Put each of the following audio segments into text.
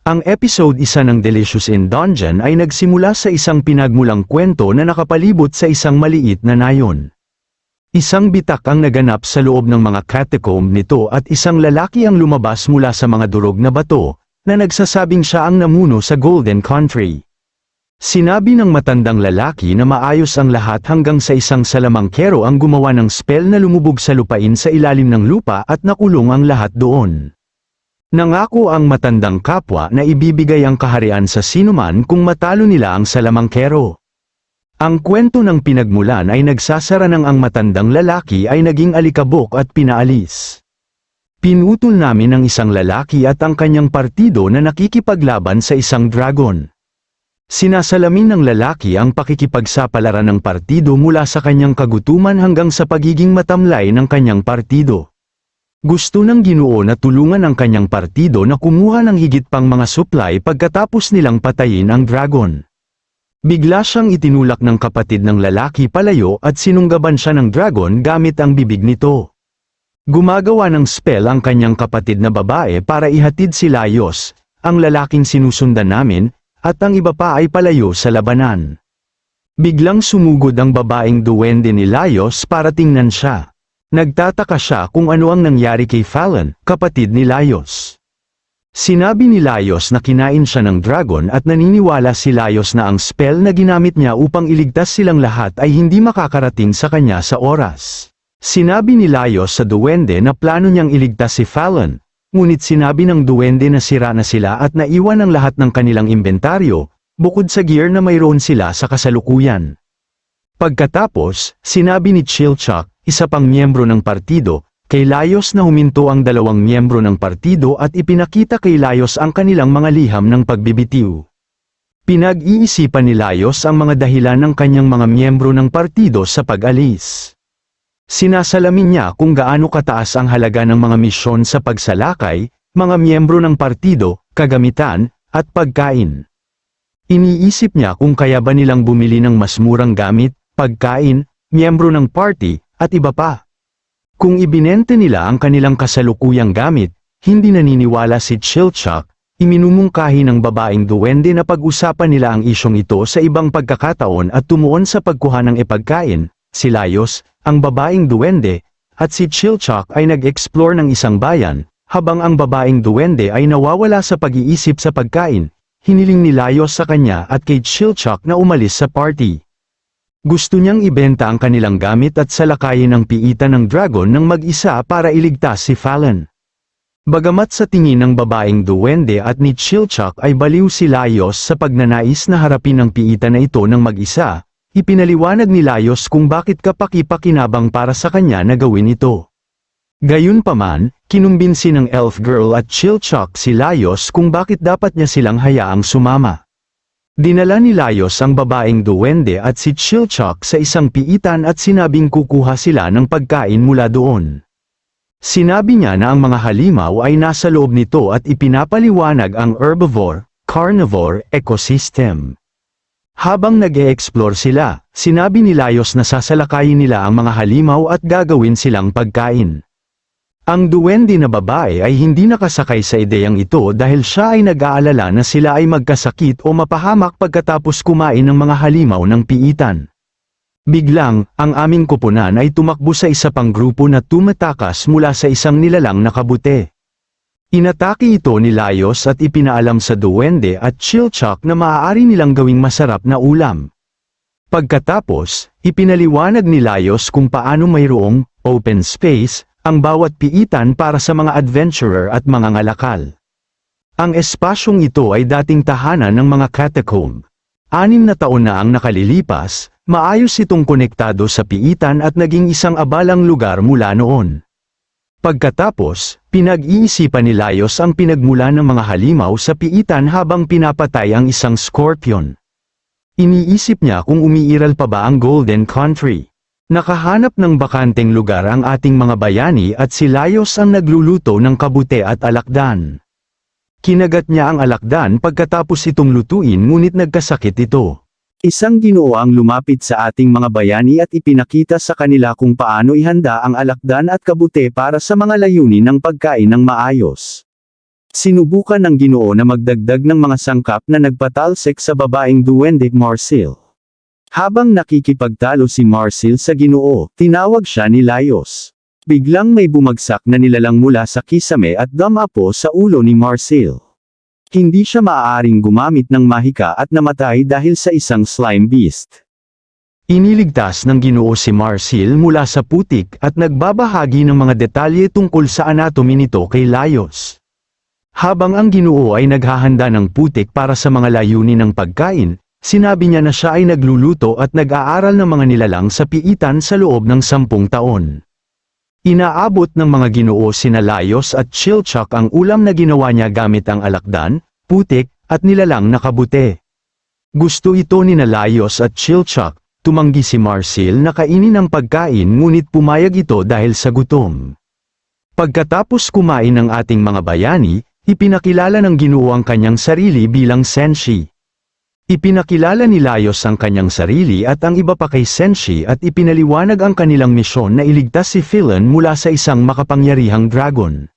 Ang episode 1 ng Delicious in Dungeon ay nagsimula sa isang pinagmulang kwento na nakapalibot sa isang maliit na nayon. Isang bitak ang naganap sa loob ng mga catacomb nito at isang lalaki ang lumabas mula sa mga durog na bato, na nagsasabing siya ang namuno sa Golden Country. Sinabi ng matandang lalaki na maayos ang lahat hanggang sa isang salamangkero ang gumawa ng spell na lumubog sa lupain sa ilalim ng lupa at nakulong ang lahat doon. Nangako ang matandang kapwa na ibibigay ang kaharian sa sinuman kung matalo nila ang salamangkero. Ang kwento ng pinagmulan ay nagsasara ng ang matandang lalaki ay naging alikabok at pinaalis. Pinutol namin ang isang lalaki at ang kanyang partido na nakikipaglaban sa isang dragon. Sinasalamin ng lalaki ang pakikipagsapalaran ng partido mula sa kanyang kagutuman hanggang sa pagiging matamlay ng kanyang partido. Gusto ng Ginoo na tulungan ang kanyang partido na kumuha ng higit pang mga supply pagkatapos nilang patayin ang dragon. Bigla siyang itinulak ng kapatid ng lalaki palayo at sinunggaban siya ng dragon gamit ang bibig nito. Gumagawa ng spell ang kanyang kapatid na babae para ihatid si Laios, ang lalaking sinusundan namin, at ang iba pa ay palayo sa labanan. Biglang sumugod ang babaeng duwende ni Laios para tingnan siya. Nagtataka siya kung ano ang nangyari kay Fallon, kapatid ni Laios. Sinabi ni Laios na kinain siya ng dragon at naniniwala si Laios na ang spell na ginamit niya upang iligtas silang lahat ay hindi makakarating sa kanya sa oras. Sinabi ni Laios sa duwende na plano niyang iligtas si Fallon, ngunit sinabi ng duwende na sira na sila at naiwan ang lahat ng kanilang inventaryo, bukod sa gear na mayroon sila sa kasalukuyan. Pagkatapos, sinabi ni Chilchak, isa pang miyembro ng partido, kay Laios na huminto ang dalawang miyembro ng partido at ipinakita kay Laios ang kanilang mga liham ng pagbibitiw. Pinag-iisipan ni Laios ang mga dahilan ng kanyang mga miyembro ng partido sa pag-alis. Sinasalamin niya kung gaano kataas ang halaga ng mga misyon sa pagsalakay, mga miyembro ng partido, kagamitan, at pagkain. Iniisip niya kung kaya ba nilang bumili ng mas murang gamit, pagkain, miyembro ng party, at iba pa. Kung ibinente nila ang kanilang kasalukuyang gamit, hindi naniniwala si Chilchak, iminumungkahi ng babaeng duwende na pag-usapan nila ang isyong ito sa ibang pagkakataon at tumuon sa pagkuha ng ipagkain, si Laios, ang babaeng duwende, at si Chilchak ay nag-explore ng isang bayan, habang ang babaeng duwende ay nawawala sa pag-iisip sa pagkain, hiniling ni Laios sa kanya at kay Chilchak na umalis sa party. Gusto niyang ibenta ang kanilang gamit at salakayin ang piitan ng dragon ng mag-isa para iligtas si Fallon. Bagamat sa tingin ng babaeng duwende at ni Chilchak ay baliw si Laios sa pagnanais na harapin ang piitan na ito ng mag-isa, ipinaliwanag ni Laios kung bakit kapaki-pakinabang para sa kanya na gawin ito. Gayunpaman, kinumbinsi ng elf girl at Chilchak si Laios kung bakit dapat niya silang hayaang sumama. Dinala ni Laios ang babaeng duwende at si Chilchak sa isang piitan at sinabing kukuha sila ng pagkain mula doon. Sinabi niya na ang mga halimaw ay nasa loob nito at ipinapaliwanag ang herbivore, carnivore ecosystem. Habang nag-e-explore sila, sinabi ni Laios na sasalakayin nila ang mga halimaw at gagawin silang pagkain. Ang duwende na babae ay hindi nakasakay sa ideyang ito dahil siya ay nag-aalala na sila ay magkasakit o mapahamak pagkatapos kumain ng mga halimaw ng piitan. Biglang, ang aming kupunan ay tumakbo sa isa pang grupo na tumatakas mula sa isang nilalang na kabute. Inatake ito ni Laios at ipinaalam sa duwende at Chilchak na maaari nilang gawing masarap na ulam. Pagkatapos, ipinaliwanag ni Laios kung paano mayroong open space ang bawat piitan para sa mga adventurer at mga ngalakal. Ang espasyong ito ay dating tahanan ng mga catacomb. 6 na taon na ang nakalilipas, maayos itong konektado sa piitan at naging isang abalang lugar mula noon. Pagkatapos, pinag-iisipan ni Laios ang pinagmulan ng mga halimaw sa piitan habang pinapatay ang isang scorpion. Iniisip niya kung umiiral pa ba ang Golden Country. Nakahanap ng bakanteng lugar ang ating mga bayani at si Laios ang nagluluto ng kabute at alakdan. Kinagat niya ang alakdan pagkatapos itong lutuin ngunit nagkasakit ito. Isang Ginoo ang lumapit sa ating mga bayani at ipinakita sa kanila kung paano ihanda ang alakdan at kabute para sa mga layunin ng pagkain ng maayos. Sinubukan ng Ginoo na magdagdag ng mga sangkap na nagpatalsik sa babaeng duwende Marsil. Habang nakikipagtalo si Marsil sa Ginoo, tinawag siya ni Laios. Biglang may bumagsak na nilalang mula sa kisame at dumapo sa ulo ni Marsil. Hindi siya maaaring gumamit ng mahika at namatay dahil sa isang slime beast. Iniligtas ng Ginoo si Marsil mula sa putik at nagbabahagi ng mga detalye tungkol sa anatomy nito kay Laios. Habang ang Ginoo ay naghahanda ng putik para sa mga layunin ng pagkain, sinabi niya na siya ay nagluluto at nag-aaral ng mga nilalang sa piitan sa loob ng 10 taon. Inaabot ng mga Ginoo sina Laios at Chilchak ang ulam na ginawa niya gamit ang alakdan, putik, at nilalang na kabute. Gusto ito ni Laios at Chilchak. Tumanggi si Marsil na kainin ang pagkain ngunit pumayag ito dahil sa gutom. Pagkatapos kumain ng ating mga bayani, ipinakilala ng Ginoo ang kanyang sarili bilang Senshi. Ipinakilala ni Laios ang kanyang sarili at ang iba pa kay Senshi at ipinaliwanag ang kanilang misyon na iligtas si Philon mula sa isang makapangyarihang dragon.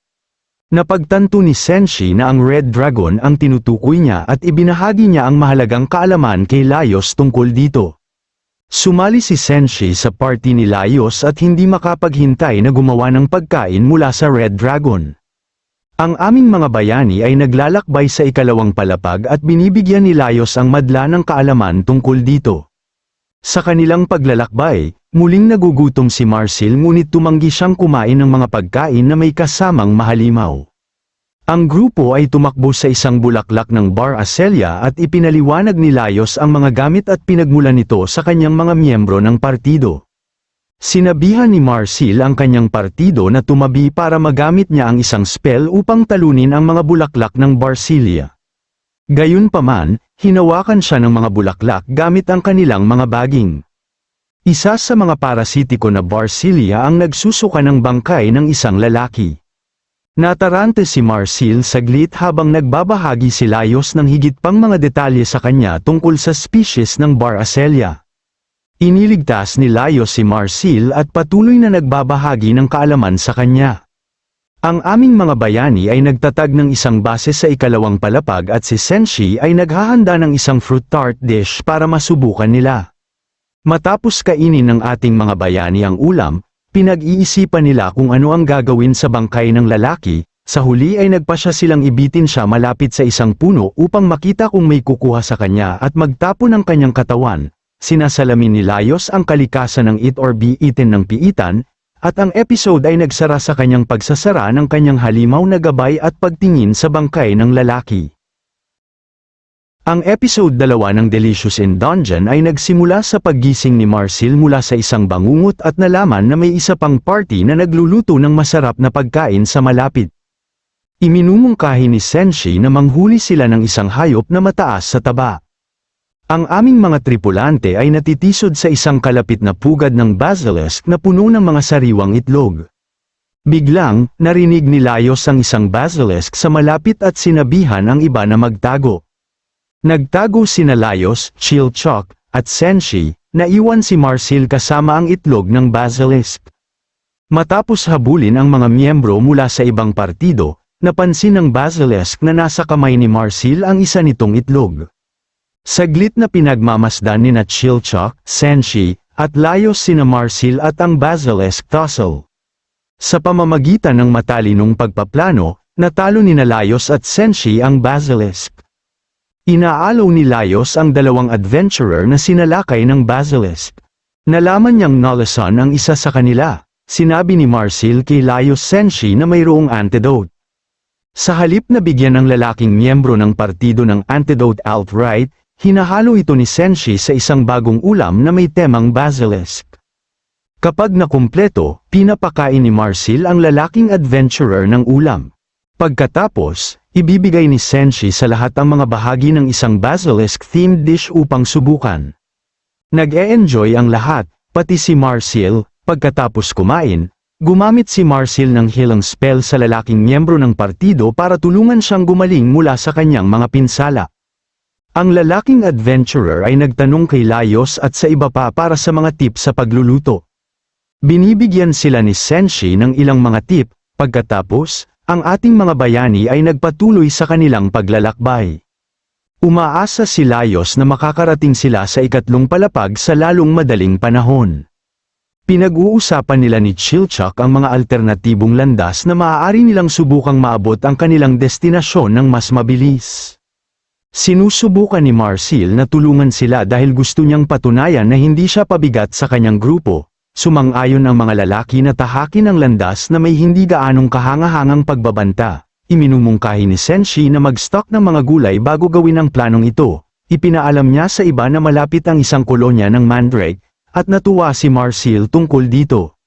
Napagtanto ni Senshi na ang Red Dragon ang tinutukoy niya at ibinahagi niya ang mahalagang kaalaman kay Laios tungkol dito. Sumali si Senshi sa party ni Laios at hindi makapaghintay na gumawa ng pagkain mula sa Red Dragon. Ang aming mga bayani ay naglalakbay sa ikalawang palapag at binibigyan ni Laios ang madla ng kaalaman tungkol dito. Sa kanilang paglalakbay, muling nagugutom si Marsil ngunit tumanggi siyang kumain ng mga pagkain na may kasamang mahalimaw. Ang grupo ay tumakbo sa isang bulaklak ng Bar Acelia at ipinaliwanag ni Laios ang mga gamit at pinagmulan nito sa kanyang mga miyembro ng partido. Sinabihan ni Marsil ang kanyang partido na tumabi para magamit niya ang isang spell upang talunin ang mga bulaklak ng Barcilia. Gayunpaman, hinawakan siya ng mga bulaklak gamit ang kanilang mga baging. Isa sa mga parasitiko na Barcilia ang nagsusuka ng bangkay ng isang lalaki. Natarante si Marsil saglit habang nagbabahagi si Laios ng higit pang mga detalye sa kanya tungkol sa species ng Bar Acelia. Iniligtas ni Laios si Marsil at patuloy na nagbabahagi ng kaalaman sa kanya. Ang aming mga bayani ay nagtatag ng isang base sa ikalawang palapag at si Senshi ay naghahanda ng isang fruit tart dish para masubukan nila. Matapos kainin ng ating mga bayani ang ulam, pinag-iisipan nila kung ano ang gagawin sa bangkay ng lalaki. Sa huli ay nagpasya silang ibitin siya malapit sa isang puno upang makita kung may kukuha sa kanya at magtapon ng kanyang katawan. Sinasalamin ni Laios ang kalikasan ng eat or be eaten ng piitan, at ang episode ay nagsara sa kanyang pagsasara ng kanyang halimaw na gabay at pagtingin sa bangkay ng lalaki. Ang episode 2 ng Delicious in Dungeon ay nagsimula sa paggising ni Marsil mula sa isang bangungot at nalaman na may isa pang party na nagluluto ng masarap na pagkain sa malapit. Iminumungkahi ni Senshi na manghuli sila ng isang hayop na mataas sa taba. Ang aming mga tripulante ay natitisod sa isang kalapit na pugad ng basilisk na puno ng mga sariwang itlog. Biglang, narinig ni Laios ang isang basilisk sa malapit at sinabihan ang iba na magtago. Nagtago sina Laios, Chilchak, at Senshi, naiwan si Marsil kasama ang itlog ng basilisk. Matapos habulin ang mga miyembro mula sa ibang partido, napansin ng basilisk na nasa kamay ni Marsil ang isa nitong itlog. Saglit na pinagmamasdan ni Chilchak, Senshi, at Laios sina Marsil at ang basilisk tussle. Sa pamamagitan ng matalinong pagpaplano, natalo ni Laios at Senshi ang basilisk. Inaalaw ni Laios ang dalawang adventurer na sinalakay ng basilisk. Nalaman niyang nalasan ang isa sa kanila. Sinabi ni Marsil kay Laios Senshi na mayroong antidote. Sa halip na bigyan ng lalaking miyembro ng partido ng antidote outright, hinahalo ito ni Senshi sa isang bagong ulam na may temang basilisk. Kapag nakumpleto, pinapakain ni Marsil ang lalaking adventurer ng ulam. Pagkatapos, ibibigay ni Senshi sa lahat ang mga bahagi ng isang basilisk-themed dish upang subukan. Nag-e-enjoy ang lahat, pati si Marsil. Pagkatapos kumain, gumamit si Marsil ng healing spell sa lalaking miyembro ng partido para tulungan siyang gumaling mula sa kanyang mga pinsala. Ang lalaking adventurer ay nagtanong kay Laios at sa iba pa para sa mga tip sa pagluluto. Binibigyan sila ni Senshi ng ilang mga tip, pagkatapos, Ang ating mga bayani ay nagpatuloy sa kanilang paglalakbay. Umaasa si Laios na makakarating sila sa ikatlong palapag sa lalong madaling panahon. Pinag-uusapan nila ni Chilchak ang mga alternatibong landas na maaari nilang subukang maabot ang kanilang destinasyon ng mas mabilis. Sinusubukan ni Marcel na tulungan sila dahil gusto niyang patunayan na hindi siya pabigat sa kanyang grupo. Sumang-ayon ang mga lalaki na tahakin ang landas na may hindi gaanong kahangahangang pagbabanta. Iminumungkahi ni Senshi na mag-stock ng mga gulay bago gawin ang planong ito. Ipinaalam niya sa iba na malapit ang isang kolonya ng Mandrake, at natuwa si Marcel tungkol dito.